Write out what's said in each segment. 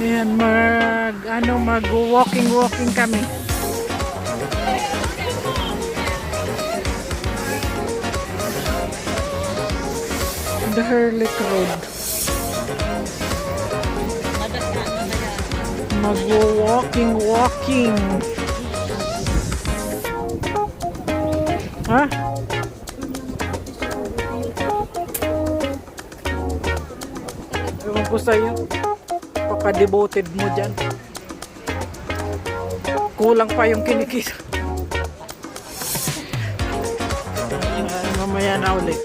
Ayan, mag-walking kami. The Herlick Road. Mag-walking. Ha? Ewan ko sa'yo. Paka-devoted mo dyan. Kulang pa yung kinikita. Mamaya na ulit.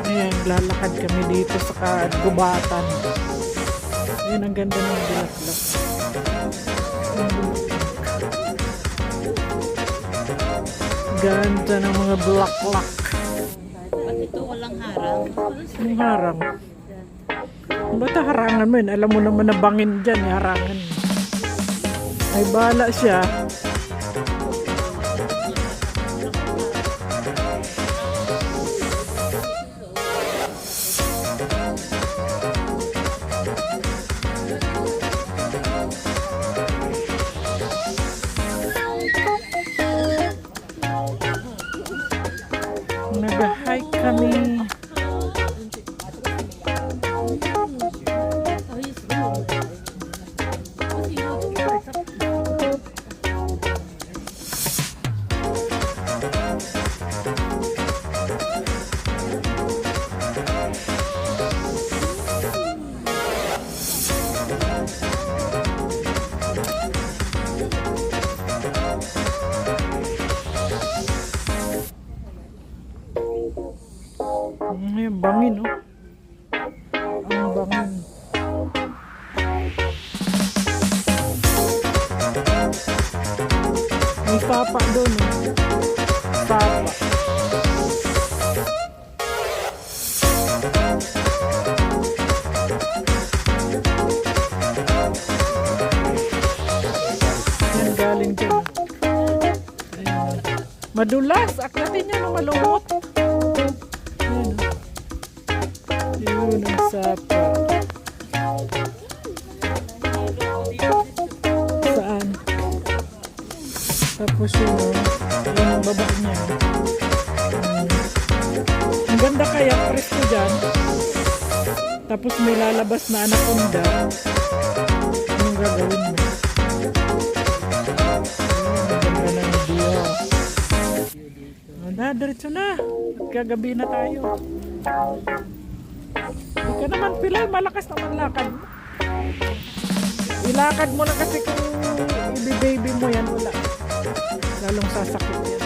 Ayan, lalakad kami dito sa kagubatan. Ayan, ang ganda ng bulaklak. Ganda ng mga bulaklak. Ba't ito walang harang? Anong harang? Ba't harangan mo yun? Alam mo naman na bangin dyan, harangan. Ay, bala siya. Nag-hike kami. Ayan, bangin, oh. Ang bangin. May papa doon, oh. Papa. Yan, galing dyan. Ayan. Madulas. Aklatin niya na malumot. Yun ang sapa. Saan? Tapos yun ang baba niya. Ang ganda kaya, presko dyan. Tapos may lalabas na anaconda. Anong gagawin mo? Ang ganda ng video. Diretso na. Gagabi na tayo. Hindi ka naman pilay, malakas naman lakad mo. Ilakad mo lang kasi kung i-baby mo yan, wala. Lalong sasakit yan.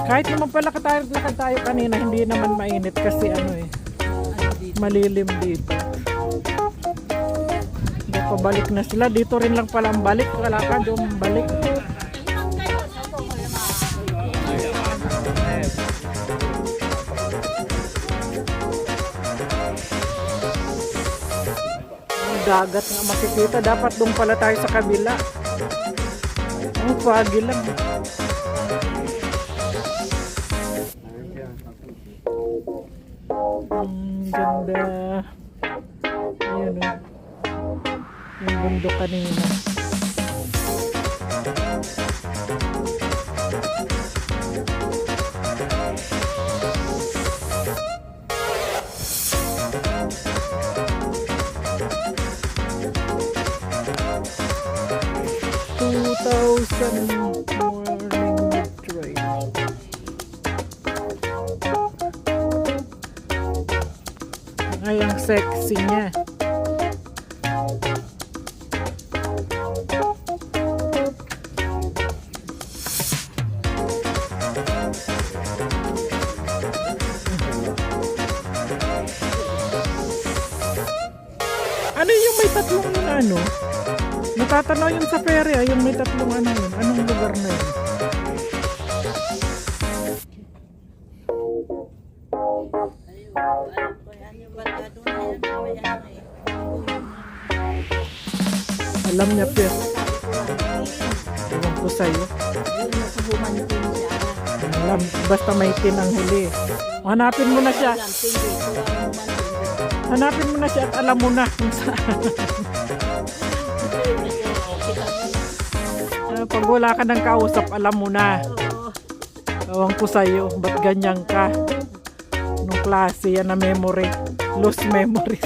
Kahit naman pala lakad tayo kanina, hindi naman mainit kasi malilim dito. Pabalik na sila. Dito rin lang pala ang balik. Wala ka doon balik. Ang dagat nga makikita. Dapat doon pala tayo sa kabila. Ang pagi lang. Ang ganda. Ayan, oh. Yung bundok kanina. Morning train. Ay, ang sexy niya. Ano yung may tatlong ano? Natatanaw yung sa ferry, yung may tatlong ano yun. Anong lugar na yun? Alam niya, Pet. ko sa'yo. Ayun, nasa humantin siya. Alam, basta may tin ang huli. Hanapin mo na siya. Humantin dito, ang humantin. Hanapin mo na siya at alam mo na kung saan. Pag wala ka ng kausap, alam mo na. Oo. Ewan ko sa'yo, ba't ganyan ka? Anong klase yan na memory? Lost memories.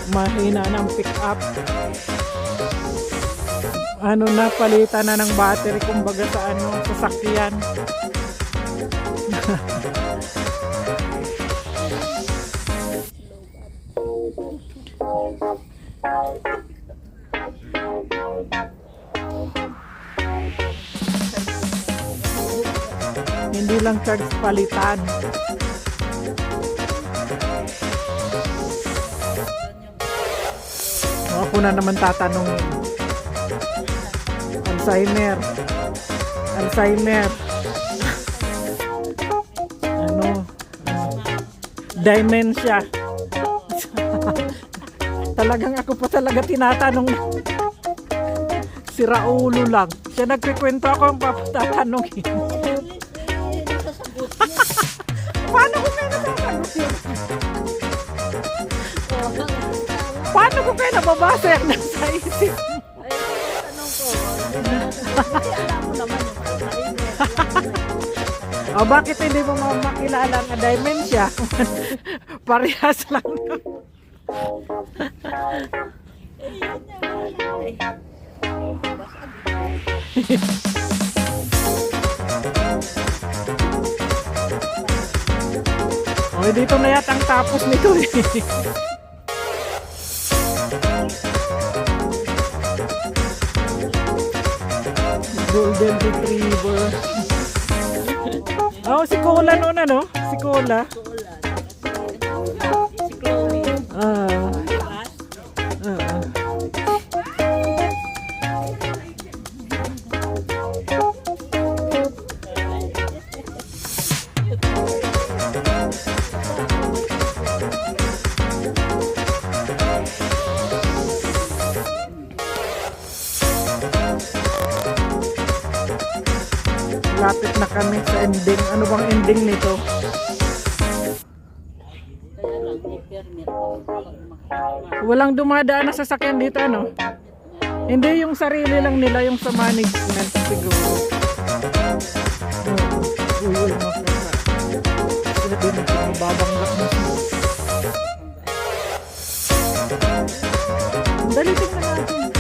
Mahina ng pick up. Ano na, palitan na ng battery kumbaga sa ano, sasakyan. Hindi lang charge, palitan. Ako na naman tatanungin. Alzheimer. Ano? Dementia. Talagang ako pa talaga tinatanong. Si Raulo lang. Siya nagkikwento, ako ang papatatanungin. Paano ko kayo nasasagot yun? Paano ko kayo nababasa yung nasa isip? Ay, tanong ko. Hindi alam mo naman yung Alzheimer. O bakit hindi mo makilala ang dementia? Parehas lang. O dito na yata ang tapos nito eh. Golden Retriever. Oh, si Cola noon ano? Si Cola. Si Chloe. Ah. Ah. Lapit na kami sa ending. Ano bang ending nito? Kaya lang, may permit. Walang dumadaan na sasakyan dito, ano? Hindi yung sarili lang nila, yung sa management siguro. Uy, makaka. Sila din ito, mababanggak na siya. Dali, tingnan natin.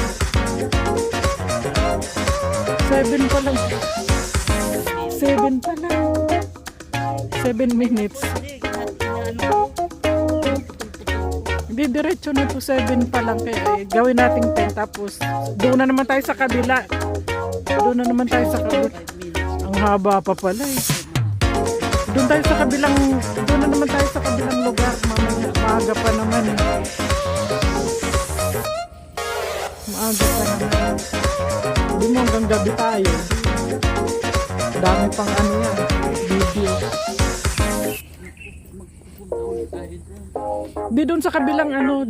7 pa lang. 7 pa lang. 7 minutes. Hindi, diretso na to 7 pa lang. Kaya gawin natin 10 tapos doon na naman tayo sa kabila. Doon na naman tayo sa kabila. Ang haba pa pala eh. Doon tayo sa kabilang, doon na naman tayo sa kabilang lugar. Mamaya, maaga pa naman eh. Maaga pa naman. Hindi mo hanggang gabi tayo. Dami pang ano yan, video. Di doon sa kabilang ano,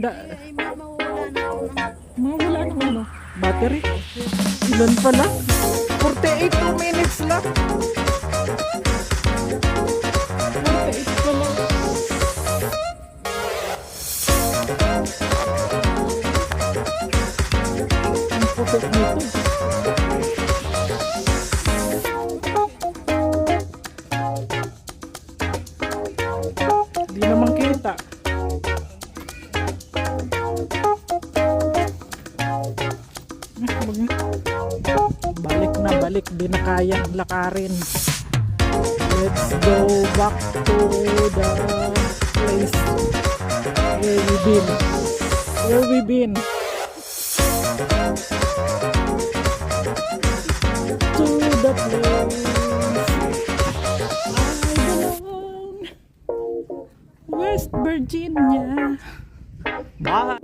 mawala ng ano, battery. Ilan pa lang? 48 minutes lang. 48 pa lang. Ang putik nito. Di naman kita. Balik, di na kaya lakarin. Let's go back to the place where we been. Where we been. To the place I belong. West Virginia. Bye.